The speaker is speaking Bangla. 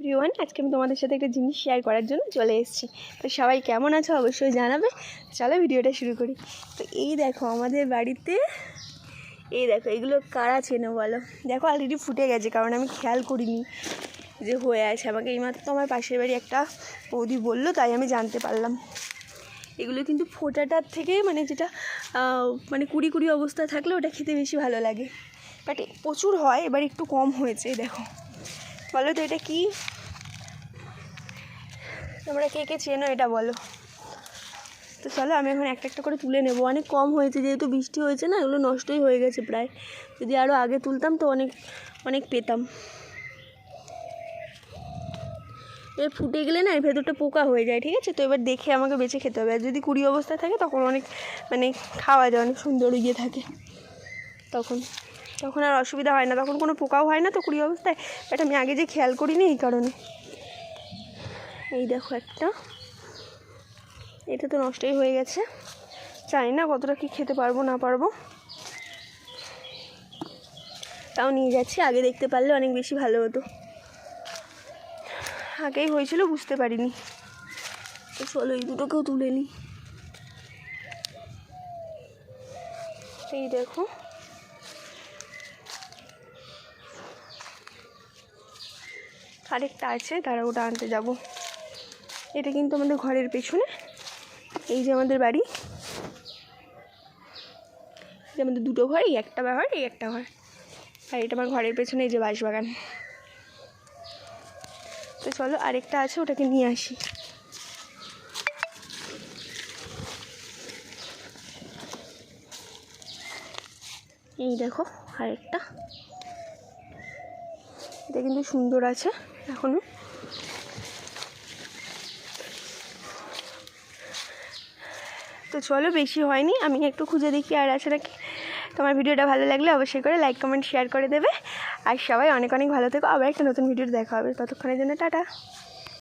এভরিওয়ান, আজকে আমি তোমাদের সাথে একটা জিনিস শেয়ার করার জন্য চলে এসেছি। তো সবাই কেমন আছো অবশ্যই জানাবে। চলো ভিডিওটা শুরু করি। তো এই দেখো আমাদের বাড়িতে, এই দেখো এগুলো কারা চেনো বলো। দেখো অলরেডি ফুটে গেছে, কারণ আমি খেয়াল করিনি যে হয়ে আছে। আমাকে এইমাত্র আমার পাশের বাড়ি একটা বৌদি বললো, তাই আমি জানতে পারলাম। এগুলো কিন্তু ফোটাটার থেকে মানে যেটা মানে কুড়ি কুড়ি অবস্থা থাকলে ওটা খেতে বেশি ভালো লাগে, বাট প্রচুর হয়, এবার একটু কম হয়েছে। দেখো বলো তো এটা কি, তোমরা কে কে চেনো এটা বলো। তো চলো আমি এখন একটা একটা করে তুলে নেবো। অনেক কম হয়েছে যেহেতু বৃষ্টি হয়েছে না, এগুলো নষ্টই হয়ে গেছে প্রায়। যদি আরও আগে তুলতাম তো অনেক অনেক পেতাম। এবার ফুটে গেলে না এর ভেতরটা পোকা হয়ে যায়, ঠিক আছে। তো এবার দেখে আমাকে বেছে খেতে হবে। আর যদি কুড়ি অবস্থায় থাকে তখন অনেক মানে খাওয়া যায়, অনেক সুন্দর ইয়ে থাকে, তখন আর অসুবিধা হয় না, তখন কোনো পোকাও হয় না তো কুড়ি অবস্থায়। বাট আমি আগে যে খেয়াল করিনি এই কারণে। এই দেখো একটা, এটা তো নষ্টই হয়ে গেছে। জানি না কতটা কি খেতে পারবো না পারবো, তাও নিয়ে যাচ্ছি। আগে দেখতে পারলে অনেক বেশি ভালো হতো, আগেই হয়েছিল বুঝতে পারিনি। তো চলো এই দুটোকেও তুলে নিই। এই দেখো আরেকটা আছে, তারা ওটা আনতে যাব। এটা কিন্তু আমাদের ঘরের পেছনে, এই যে আমাদের বাড়ি, যে আমাদের দুটো ঘর, এই একটা ঘর এই একটা ঘর, আর এটা আমার ঘরের পেছনে এই যে বাঁশবাগান। তো চলো আরেকটা আছে, ওটাকে নিয়ে আসি। এই দেখো আরেকটা, এটা কিন্তু সুন্দর আছে এখনো। তো চলো বেশি হয়নি, আমি একটু খুঁজে দেখি আর আছে নাকি। তোমার ভিডিওটা ভালো লাগলে অবশ্যই করে লাইক কমেন্ট শেয়ার করে দেবে। আর সবাই অনেক অনেক ভালো থেকো। আবার একটা নতুন ভিডিও দেখা হবে, ততক্ষণের জন্য টাটা।